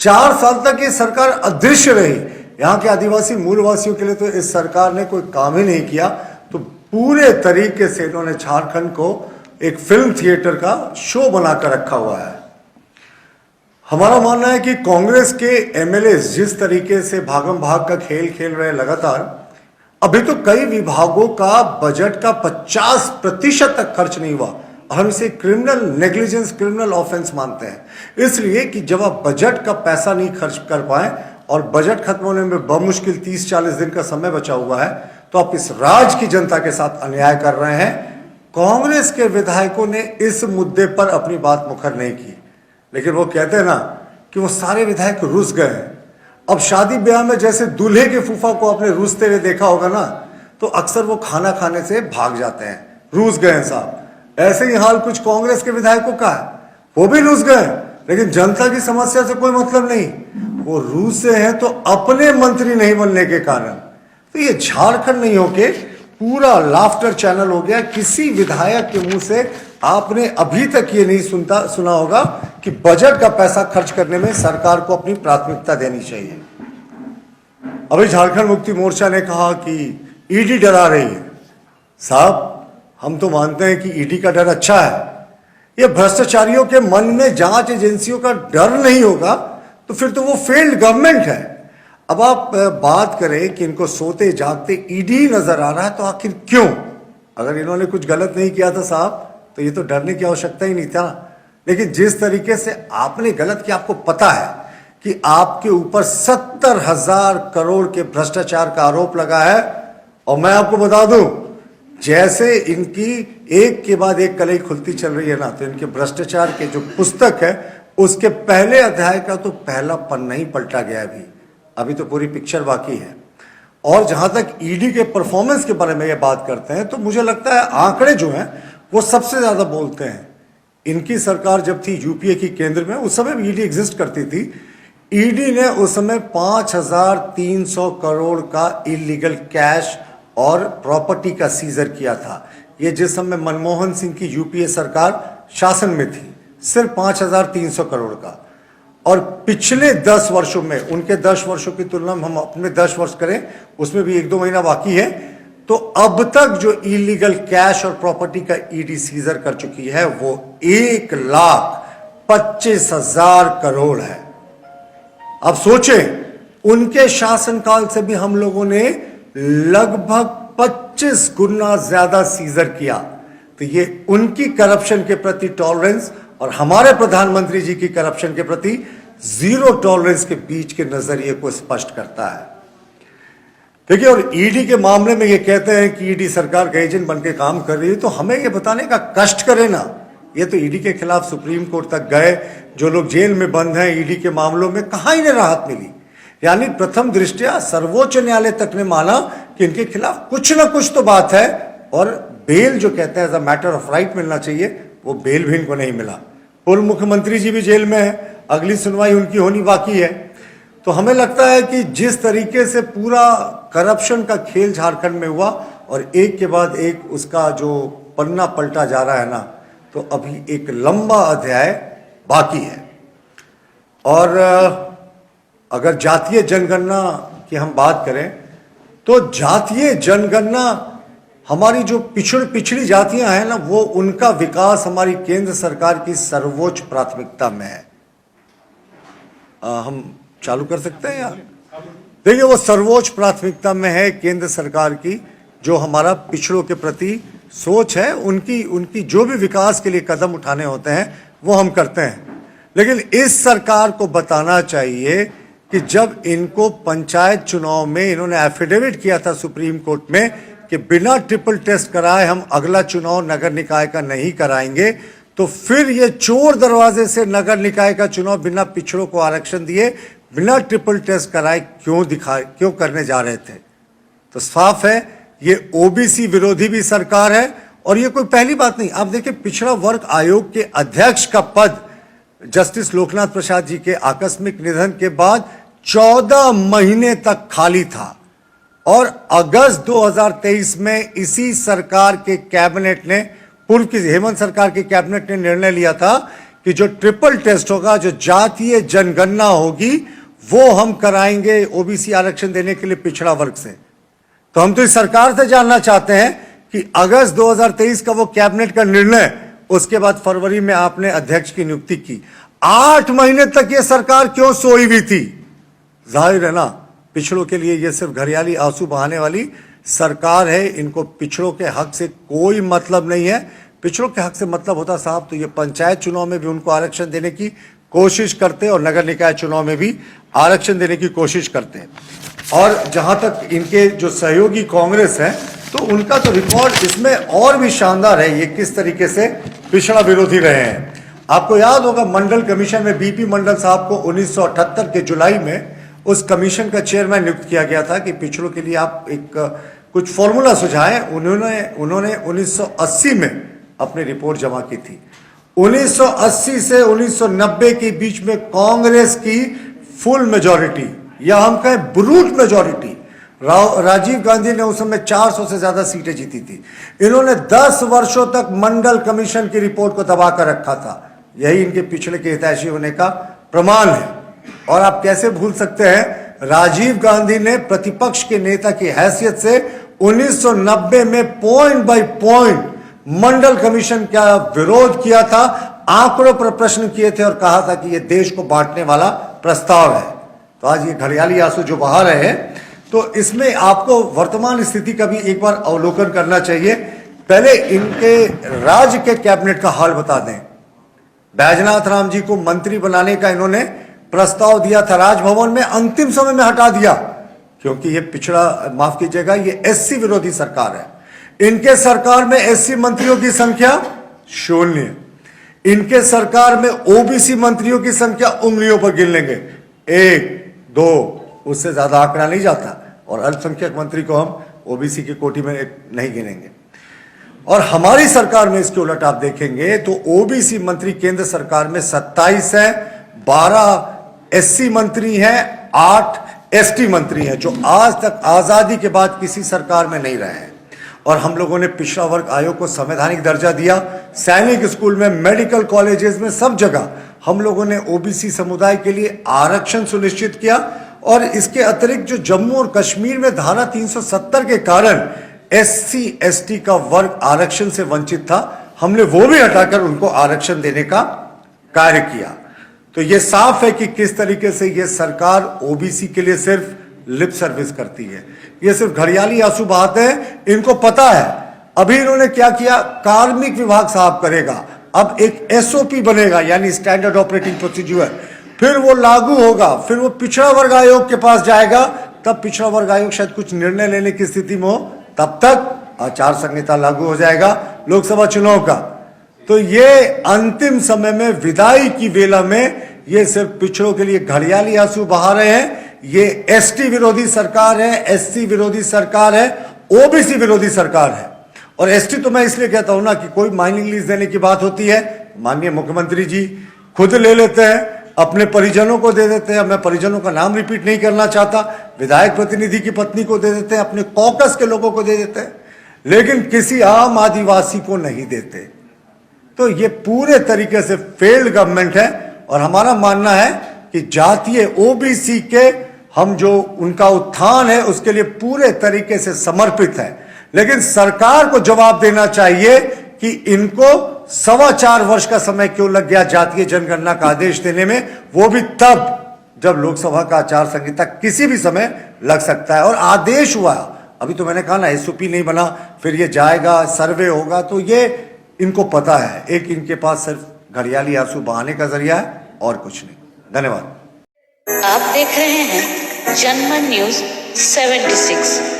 4 साल तक ये सरकार अदृश्य रही। यहाँ के आदिवासी मूलवासियों के लिए तो इस सरकार ने कोई काम ही नहीं किया। तो पूरे तरीके से इन्होंने झारखंड को एक फिल्म थिएटर का शो बनाकर रखा हुआ है। हमारा मानना है कि कांग्रेस के एमएलए जिस तरीके से भागम भाग का खेल खेल रहे हैं लगातार, अभी तो कई विभागों का बजट का 50% तक खर्च नहीं हुआ। हम इसे क्रिमिनल नेग्लिजेंस, क्रिमिनल ऑफेंस मानते हैं। इसलिए कि जब आप बजट का पैसा नहीं खर्च कर पाए और बजट खत्म होने में बमुश्किल 30-40 दिन का समय बचा हुआ है, तो आप इस राज्य की जनता के साथ अन्याय कर रहे हैं। कांग्रेस के विधायकों ने इस मुद्दे पर अपनी बात मुखर नहीं की, लेकिन वो कहते हैं ना कि वो सारे विधायक रुस गए हैं। अब शादी ब्याह में जैसे दूल्हे के फूफा को आपने रूसते हुए देखा होगा ना, तो अक्सर वो खाना खाने से भाग जाते हैं, रूस गए हैं साहब। ऐसे ही हाल कुछ कांग्रेस के विधायकों का है, वो भी रूस गए, लेकिन जनता की समस्या से कोई मतलब नहीं। वो रूस से हैं तो अपने मंत्री नहीं बनने के कारण। तो ये झारखंड नहीं होके पूरा लाफ्टर चैनल हो गया। किसी विधायक के मुंह से आपने अभी तक ये नहीं सुना होगा कि बजट का पैसा खर्च करने में सरकार को अपनी प्राथमिकता देनी चाहिए। अभी झारखंड मुक्ति मोर्चा ने कहा कि ईडी डरा रही है। साहब, हम तो मानते हैं कि ईडी का डर अच्छा है। ये भ्रष्टाचारियों के मन में जांच एजेंसियों का डर नहीं होगा तो फिर तो वो फेल्ड गवर्नमेंट है। अब आप बात करें कि इनको सोते जागते ईडी नजर आ रहा है, तो आखिर क्यों? अगर इन्होंने कुछ गलत नहीं किया था साहब, तो ये तो डरने की आवश्यकता ही नहीं था। लेकिन जिस तरीके से आपने गलत किया, आपको पता है कि आपके ऊपर 70,000 करोड़ के भ्रष्टाचार का आरोप लगा है। और मैं आपको बता दूं, जैसे इनकी एक के बाद एक कलई खुलती चल रही है ना, तो इनके भ्रष्टाचार के जो पुस्तक है उसके पहले अध्याय का तो पहला पन्ना ही पलटा गया है। अभी तो पूरी पिक्चर बाकी है। और जहां तक ईडी के परफॉर्मेंस के बारे में ये बात करते हैं, तो मुझे लगता है आंकड़े जो हैं वो सबसे ज्यादा बोलते हैं। इनकी सरकार जब थी यूपीए की केंद्र में, उस समय भी ईडी एग्जिस्ट करती थी। ईडी ने उस समय 5,300 करोड़ का इलीगल कैश और प्रॉपर्टी का सीजर किया था। ये जिस समय मनमोहन सिंह की यूपीए सरकार शासन में थी, सिर्फ 5,300 करोड़ का। और पिछले 10 वर्षों में, उनके 10 वर्षों की तुलना में हम अपने 10 वर्ष करें, उसमें भी 1-2 महीना बाकी है, तो अब तक जो इलीगल कैश और प्रॉपर्टी का ईडी सीजर कर चुकी है वो 1,25,000 करोड़ है। अब सोचें, उनके शासनकाल से भी हम लोगों ने लगभग 25 गुना ज्यादा सीजर किया। तो ये उनकी करप्शन के प्रति टॉलरेंस और हमारे प्रधानमंत्री जी की करप्शन के प्रति जीरो टॉलरेंस के बीच के नजरिए को स्पष्ट करता है। देखिए, और ईडी के मामले में ये कहते हैं कि ईडी सरकार का एजेंट बनकर काम कर रही है, तो हमें ये बताने का कष्ट करें ना। ये तो ईडी के खिलाफ सुप्रीम कोर्ट तक गए। जो लोग जेल में बंद हैं ईडी के मामलों में, कहां इन्हें राहत मिली? यानी प्रथम दृष्टया सर्वोच्च न्यायालय तक ने माना कि इनके खिलाफ कुछ ना कुछ तो बात है, और बेल जो कहते हैं as a matter of right मिलना चाहिए, वो बेल भी इनको नहीं मिला। पूर्व मुख्यमंत्री जी भी जेल में है, अगली सुनवाई उनकी होनी बाकी है। तो हमें लगता है कि जिस तरीके से पूरा करप्शन का खेल झारखंड में हुआ और एक के बाद एक उसका जो पन्ना पलटा जा रहा है ना, तो अभी एक लंबा अध्याय बाकी है। और अगर जातीय जनगणना की हम बात करें, तो जातीय जनगणना हमारी जो पिछड़ी जातियां हैं ना, वो उनका विकास हमारी केंद्र सरकार की सर्वोच्च प्राथमिकता में है। हम चालू कर सकते हैं यार? देखिए, वो सर्वोच्च प्राथमिकता में है केंद्र सरकार की। जो हमारा पिछड़ों के प्रति सोच है, उनकी जो भी विकास के लिए कदम उठाने होते हैं वो हम करते हैं। लेकिन इस सरकार को बताना चाहिए कि जब इनको पंचायत चुनाव में इन्होंने एफिडेविट किया था सुप्रीम कोर्ट में कि बिना ट्रिपल टेस्ट कराए हम अगला चुनाव नगर निकाय का नहीं कराएंगे, तो फिर ये चोर दरवाजे से नगर निकाय का चुनाव बिना पिछड़ों को आरक्षण दिए, बिना ट्रिपल टेस्ट कराए क्यों करने जा रहे थे? तो साफ है ये ओबीसी विरोधी भी सरकार है। और ये कोई पहली बात नहीं। आप देखिए, पिछड़ा वर्ग आयोग के अध्यक्ष का पद जस्टिस लोकनाथ प्रसाद जी के आकस्मिक निधन के बाद 14 महीने तक खाली था, और अगस्त 2023 में इसी सरकार के कैबिनेट ने, पूर्व की हेमंत सरकार के कैबिनेट ने निर्णय लिया था कि जो ट्रिपल टेस्ट होगा, जो जातीय जनगणना होगी, वो हम कराएंगे ओबीसी आरक्षण देने के लिए पिछड़ा वर्ग से। तो हम तो इस सरकार से जानना चाहते हैं कि अगस्त 2023 का वो कैबिनेट का निर्णय, उसके बाद फरवरी में आपने अध्यक्ष की नियुक्ति की, 8 महीने तक ये सरकार क्यों सोई हुई थी? जाहिर है ना, पिछड़ों के लिए ये सिर्फ घरियाली आंसू बहाने वाली सरकार है। इनको पिछड़ों के हक से कोई मतलब नहीं है। पिछड़ों के हक से मतलब होता साहब तो ये पंचायत चुनाव में भी उनको आरक्षण देने की कोशिश करते और नगर निकाय चुनाव में भी आरक्षण देने की कोशिश करते हैं। और जहां तक इनके जो सहयोगी कांग्रेस है, तो उनका तो रिकॉर्ड इसमें और भी शानदार है, ये किस तरीके से पिछड़ा विरोधी रहे हैं। आपको याद होगा मंडल कमीशन में बीपी मंडल साहब को 1978 के जुलाई में उस कमीशन का चेयरमैन नियुक्त किया गया था कि पिछड़ों के लिए आप एक कुछ फॉर्मूला सुझाएं। उन्होंने 1980 में अपनी रिपोर्ट जमा की थी। 1980 से 1990 के बीच में कांग्रेस की फुल मेजॉरिटी, या हम कहें ब्रूट मेजॉरिटी, राजीव गांधी ने उस समय 400 से ज्यादा सीटें जीती थी। इन्होंने 10 वर्षों तक मंडल कमीशन की रिपोर्ट को दबा कर रखा था। यही इनके पिछड़े के हितैषी होने का प्रमाण है। और आप कैसे भूल सकते हैं, राजीव गांधी ने प्रतिपक्ष के नेता की हैसियत से 1990 में point by point Mandal commission का विरोध किया था, आंकड़ों पर प्रश्न किए थे और कहा था कि यह देश को बांटने वाला प्रस्ताव है। तो आज ये घड़ियाली आंसू जो बहा रहे हैं, तो इसमें आपको वर्तमान स्थिति का भी एक बार अवलोकन करना चाहिए। पहले इनके राज्य के कैबिनेट का हाल बता दें। बैजनाथ राम जी को मंत्री बनाने का इन्होंने प्रस्ताव दिया था राजभवन में, अंतिम समय में हटा दिया, क्योंकि ये पिछड़ा, माफ कीजिएगा, ये एससी विरोधी सरकार है। इनके सरकार में एससी मंत्रियों की संख्या 0। इनके सरकार में ओबीसी मंत्रियों की संख्या उंगलियों पर गिन लेंगे, 1, 2, उससे ज्यादा आंकड़ा नहीं जाता। और अल्पसंख्यक मंत्री को हम ओबीसी की कोटि में नहीं गिनेंगे। और हमारी सरकार में इसके उलट आप देखेंगे तो ओबीसी मंत्री केंद्र सरकार में 27 है, 12 एससी मंत्री हैं, 8 एसटी मंत्री हैं, जो आज तक आजादी के बाद किसी सरकार में नहीं रहे हैं। और हम लोगों ने पिछड़ा वर्ग आयोग को संवैधानिक दर्जा दिया। सैनिक स्कूल में, मेडिकल कॉलेजेस में, सब जगह हम लोगों ने ओबीसी समुदाय के लिए आरक्षण सुनिश्चित किया। और इसके अतिरिक्त जो जम्मू और कश्मीर में धारा 370 के कारण एससी एसटी का वर्ग आरक्षण से वंचित था, हमने वो भी हटाकर उनको आरक्षण देने का कार्य किया। तो ये साफ है कि किस तरीके से ये सरकार ओबीसी के लिए सिर्फ लिप सर्विस करती है। ये सिर्फ घड़ियाली आंसू बहाते हैं। इनको पता है अभी इन्होंने क्या किया, कार्मिक विभाग साहब करेगा, अब एक एसओपी बनेगा, यानी स्टैंडर्ड ऑपरेटिंग प्रोसीजर, फिर वो लागू होगा, फिर वो पिछड़ा वर्ग आयोग के पास जाएगा, तब पिछड़ा वर्ग आयोग शायद कुछ निर्णय लेने की स्थिति में हो, तब तक आचार संहिता लागू हो जाएगा लोकसभा चुनाव का। तो ये अंतिम समय में, विदाई की वेला में, ये सिर्फ पिछड़ों के लिए घड़ियाली आंसू बहा रहे हैं। ये एसटी विरोधी सरकार है, एससी विरोधी सरकार है, ओबीसी विरोधी सरकार है। और एसटी तो मैं इसलिए कहता हूं ना कि कोई माइनिंग लीज देने की बात होती है, माननीय मुख्यमंत्री जी खुद ले लेते हैं, अपने परिजनों को दे देते हैं। मैं परिजनों का नाम रिपीट नहीं करना चाहता। विधायक प्रतिनिधि की पत्नी को दे देते हैं, अपने कॉकस के लोगों को दे देते हैं, लेकिन किसी आम आदिवासी को नहीं देते। तो ये पूरे तरीके से फेल्ड गवर्नमेंट है। और हमारा मानना है कि जातीय ओबीसी के हम जो उनका उत्थान है उसके लिए पूरे तरीके से समर्पित है। लेकिन सरकार को जवाब देना चाहिए कि इनको 4.25 वर्ष का समय क्यों लग गया जातीय जनगणना का आदेश देने में, वो भी तब जब लोकसभा का आचार संहिता किसी भी समय लग सकता है। और आदेश हुआ, अभी तो मैंने कहा ना एसओपी नहीं बना, फिर ये जाएगा, सर्वे होगा, तो ये इनको पता है। एक इनके पास सिर्फ घड़ियाली आंसू बहाने का जरिया है और कुछ नहीं। धन्यवाद। आप देख रहे हैं जनमन न्यूज 76।